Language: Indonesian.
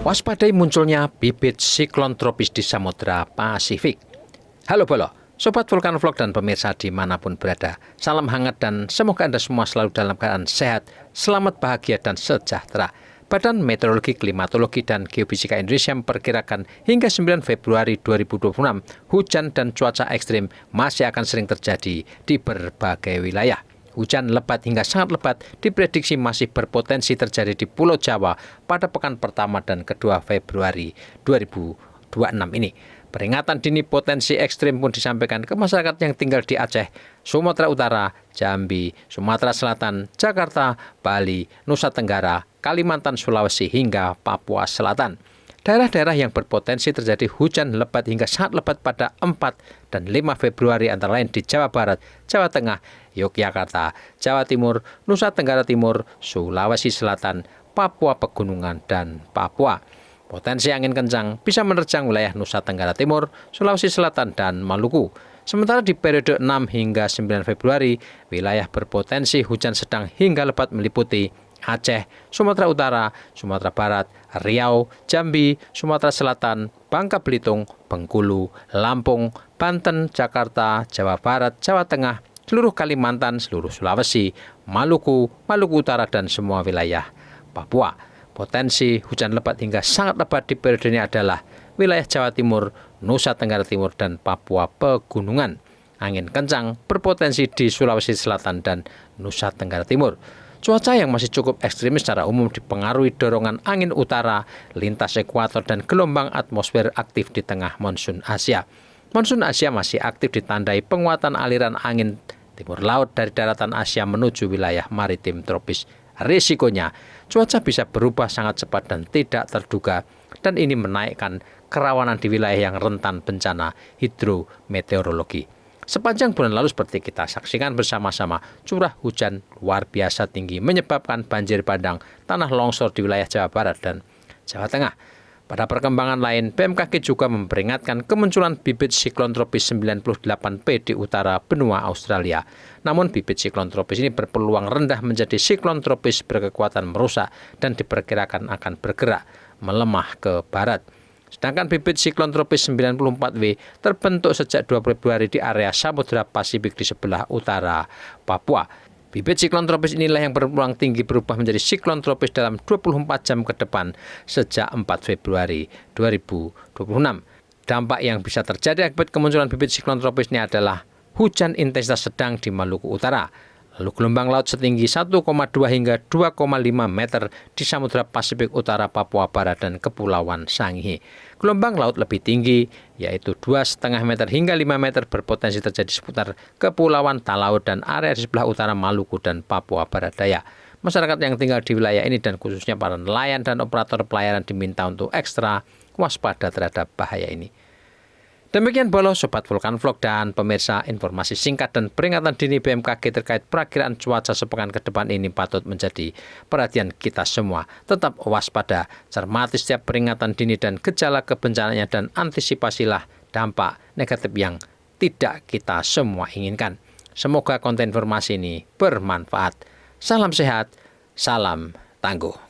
Waspadai munculnya bibit siklon tropis di Samudra Pasifik. Halo Bolo, Sobat Vulkan Vlog dan pemirsa dimanapun berada. Salam hangat dan semoga Anda semua selalu dalam keadaan sehat, selamat, bahagia, dan sejahtera. Badan Meteorologi, Klimatologi, dan Geofisika Indonesia memperkirakan hingga 9 Februari 2026, hujan dan cuaca ekstrim masih akan sering terjadi di berbagai wilayah. Hujan lebat hingga sangat lebat diprediksi masih berpotensi terjadi di Pulau Jawa pada pekan pertama dan kedua Februari 2026 ini. Peringatan dini potensi ekstrim pun disampaikan ke masyarakat yang tinggal di Aceh, Sumatera Utara, Jambi, Sumatera Selatan, Jakarta, Bali, Nusa Tenggara, Kalimantan, Sulawesi, hingga Papua Selatan. Daerah-daerah yang berpotensi terjadi hujan lebat hingga sangat lebat pada 4 dan 5 Februari antara lain di Jawa Barat, Jawa Tengah, Yogyakarta, Jawa Timur, Nusa Tenggara Timur, Sulawesi Selatan, Papua Pegunungan, dan Papua. Potensi angin kencang bisa menerjang wilayah Nusa Tenggara Timur, Sulawesi Selatan, dan Maluku. Sementara di periode 6 hingga 9 Februari, wilayah berpotensi hujan sedang hingga lebat meliputi Aceh, Sumatera Utara, Sumatera Barat, Riau, Jambi, Sumatera Selatan, Bangka Belitung, Bengkulu, Lampung, Banten, Jakarta, Jawa Barat, Jawa Tengah, seluruh Kalimantan, seluruh Sulawesi, Maluku, Maluku Utara, dan semua wilayah Papua. Potensi hujan lebat hingga sangat lebat di periode ini adalah wilayah Jawa Timur, Nusa Tenggara Timur, dan Papua Pegunungan. Angin kencang berpotensi di Sulawesi Selatan dan Nusa Tenggara Timur. Cuaca yang masih cukup ekstrim secara umum dipengaruhi dorongan angin utara, lintas ekuator, dan gelombang atmosfer aktif di tengah monsun Asia. Monsun Asia masih aktif ditandai penguatan aliran angin timur laut dari daratan Asia menuju wilayah maritim tropis. Risikonya, cuaca bisa berubah sangat cepat dan tidak terduga, dan ini menaikkan kerawanan di wilayah yang rentan bencana hidrometeorologi. Sepanjang bulan lalu seperti kita saksikan bersama-sama, curah hujan luar biasa tinggi menyebabkan banjir bandang, tanah longsor di wilayah Jawa Barat dan Jawa Tengah. Pada perkembangan lain, BMKG juga memperingatkan kemunculan bibit siklon tropis 98P di utara benua Australia. Namun bibit siklon tropis ini berpeluang rendah menjadi siklon tropis berkekuatan merusak dan diperkirakan akan bergerak melemah ke barat. Sedangkan bibit siklon tropis 94W terbentuk sejak 2 Februari di area Samudra Pasifik di sebelah utara Papua. Bibit siklon tropis inilah yang berpeluang tinggi berubah menjadi siklon tropis dalam 24 jam ke depan sejak 4 Februari 2026. Dampak yang bisa terjadi akibat kemunculan bibit siklon tropis ini adalah hujan intensitas sedang di Maluku Utara. Lalu gelombang laut setinggi 1,2 hingga 2,5 meter di Samudra Pasifik Utara, Papua Barat, dan Kepulauan Sangihe. Gelombang laut lebih tinggi, yaitu 2,5 meter hingga 5 meter berpotensi terjadi seputar Kepulauan Talaut dan area di sebelah utara Maluku dan Papua Barat Daya. Masyarakat yang tinggal di wilayah ini dan khususnya para nelayan dan operator pelayaran diminta untuk ekstra waspada terhadap bahaya ini. Demikian Bolo, Sobat Vulkan Vlog dan pemirsa, informasi singkat dan peringatan dini BMKG terkait perakiraan cuaca sepekan ke depan ini patut menjadi perhatian kita semua. Tetap waspada, cermati setiap peringatan dini dan gejala kebencanaannya, dan antisipasilah dampak negatif yang tidak kita semua inginkan. Semoga konten informasi ini bermanfaat. Salam sehat, salam tangguh.